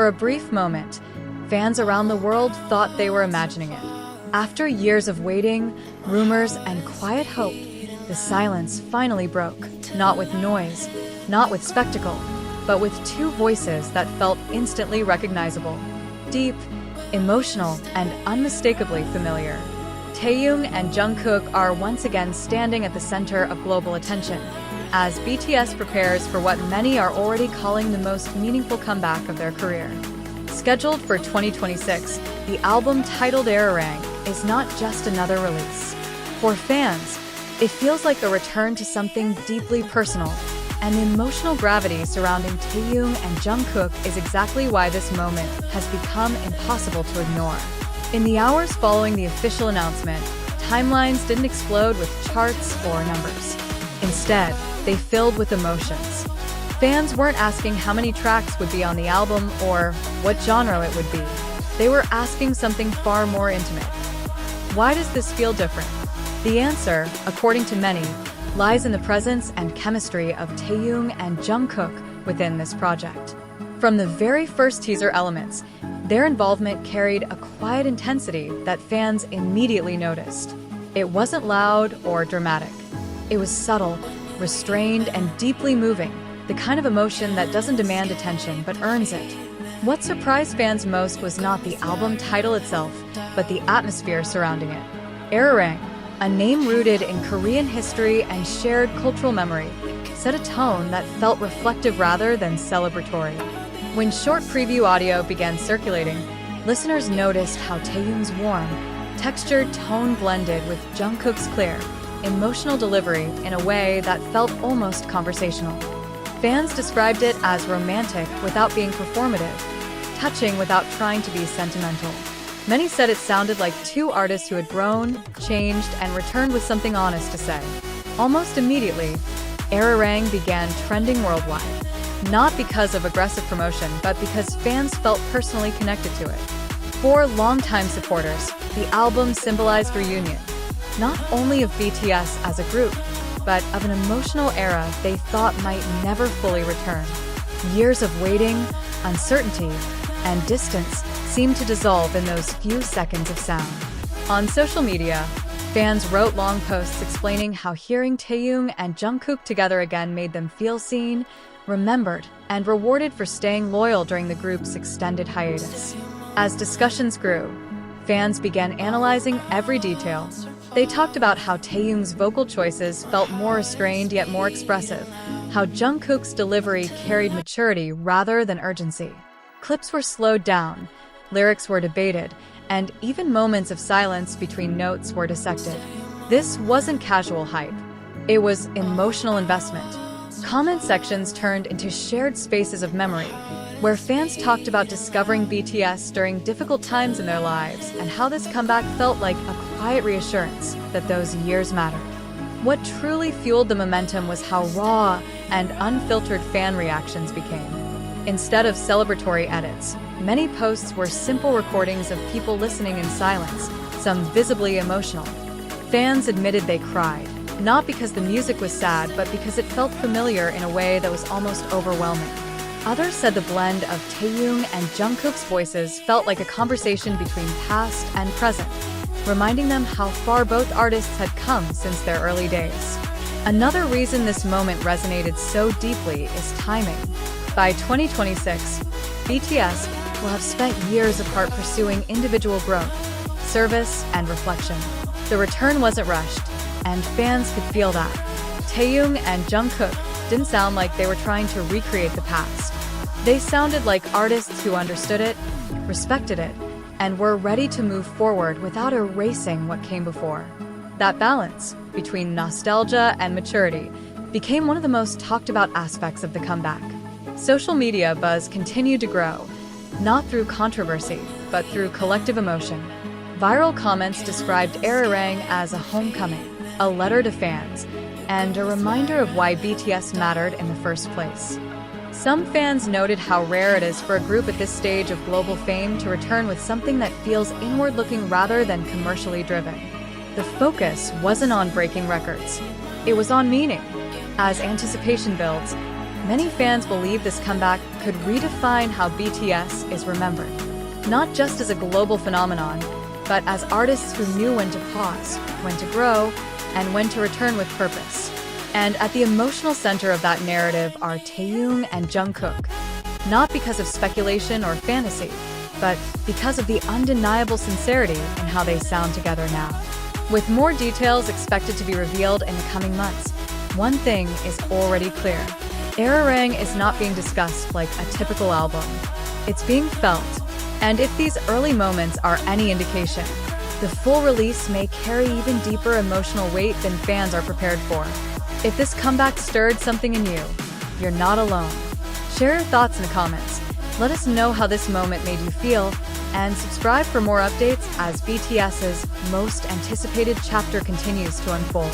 For a brief moment, fans around the world thought they were imagining it. After years of waiting, rumors, and quiet hope, the silence finally broke, not with noise, not with spectacle, but with two voices that felt instantly recognizable. Deep, emotional, and unmistakably familiar. Taehyung and Jungkook are once again standing at the center of global attention, as BTS prepares for what many are already calling the most meaningful comeback of their career. Scheduled for 2026, the album titled ARIRANG is not just another release. For fans, it feels like a return to something deeply personal, and the emotional gravity surrounding Taehyung and Jungkook is exactly why this moment has become impossible to ignore. In the hours following the official announcement, timelines didn't explode with charts or numbers. Instead, they filled with emotions. Fans weren't asking how many tracks would be on the album or what genre it would be. They were asking something far more intimate. Why does this feel different? The answer, according to many, lies in the presence and chemistry of Taehyung and Jungkook within this project. From the very first teaser elements, their involvement carried a quiet intensity that fans immediately noticed. It wasn't loud or dramatic. It was subtle, restrained, and deeply moving, the kind of emotion that doesn't demand attention but earns it. What surprised fans most was not the album title itself, but the atmosphere surrounding it. ARIRANG, a name rooted in Korean history and shared cultural memory, set a tone that felt reflective rather than celebratory. When short preview audio began circulating, listeners noticed how Taehyung's warm, textured tone blended with Jungkook's clear, emotional delivery in a way that felt almost conversational. Fans described it as romantic without being performative, touching without trying to be sentimental. Many said it sounded like two artists who had grown, changed, and returned with something honest to say. Almost immediately, ARIRANG began trending worldwide, not because of aggressive promotion, but because fans felt personally connected to it. For longtime supporters, the album symbolized reunion, not only of BTS as a group, but of an emotional era they thought might never fully return. Years of waiting, uncertainty, and distance seemed to dissolve in those few seconds of sound. On social media, fans wrote long posts explaining how hearing Taehyung and Jungkook together again made them feel seen, remembered, and rewarded for staying loyal during the group's extended hiatus. As discussions grew, fans began analyzing every detail. They talked about how Taehyung's vocal choices felt more restrained yet more expressive, how Jungkook's delivery carried maturity rather than urgency. Clips were slowed down, lyrics were debated, and even moments of silence between notes were dissected. This wasn't casual hype. It was emotional investment. Comment sections turned into shared spaces of memory, where fans talked about discovering BTS during difficult times in their lives and how this comeback felt like a quiet reassurance that those years mattered. What truly fueled the momentum was how raw and unfiltered fan reactions became. Instead of celebratory edits, many posts were simple recordings of people listening in silence, some visibly emotional. Fans admitted they cried, not because the music was sad, but because it felt familiar in a way that was almost overwhelming. Others said the blend of Taehyung and Jungkook's voices felt like a conversation between past and present, reminding them how far both artists had come since their early days. Another reason this moment resonated so deeply is timing. By 2026, BTS will have spent years apart pursuing individual growth, service, and reflection. The return wasn't rushed, and fans could feel that. Taehyung and Jungkook didn't sound like they were trying to recreate the past. They sounded like artists who understood it, respected it, and were ready to move forward without erasing what came before. That balance between nostalgia and maturity became one of the most talked about aspects of the comeback. Social media buzz continued to grow, not through controversy, but through collective emotion. Viral comments described ARIRANG as a homecoming, a letter to fans, and a reminder of why BTS mattered in the first place. Some fans noted how rare it is for a group at this stage of global fame to return with something that feels inward-looking rather than commercially driven. The focus wasn't on breaking records. It was on meaning. As anticipation builds, Many fans believe this comeback could redefine how BTS is remembered, not just as a global phenomenon, but as artists who knew when to pause, when to grow, and when to return with purpose. And at the emotional center of that narrative are Taehyung and Jungkook, not because of speculation or fantasy, but because of the undeniable sincerity in how they sound together now. With more details expected to be revealed in the coming months, one thing is already clear. ARIRANG is not being discussed like a typical album. It's being felt, and if these early moments are any indication, the full release may carry even deeper emotional weight than fans are prepared for. If this comeback stirred something in you, you're not alone. Share your thoughts in the comments. Let us know how this moment made you feel, and subscribe for more updates as BTS's most anticipated chapter continues to unfold.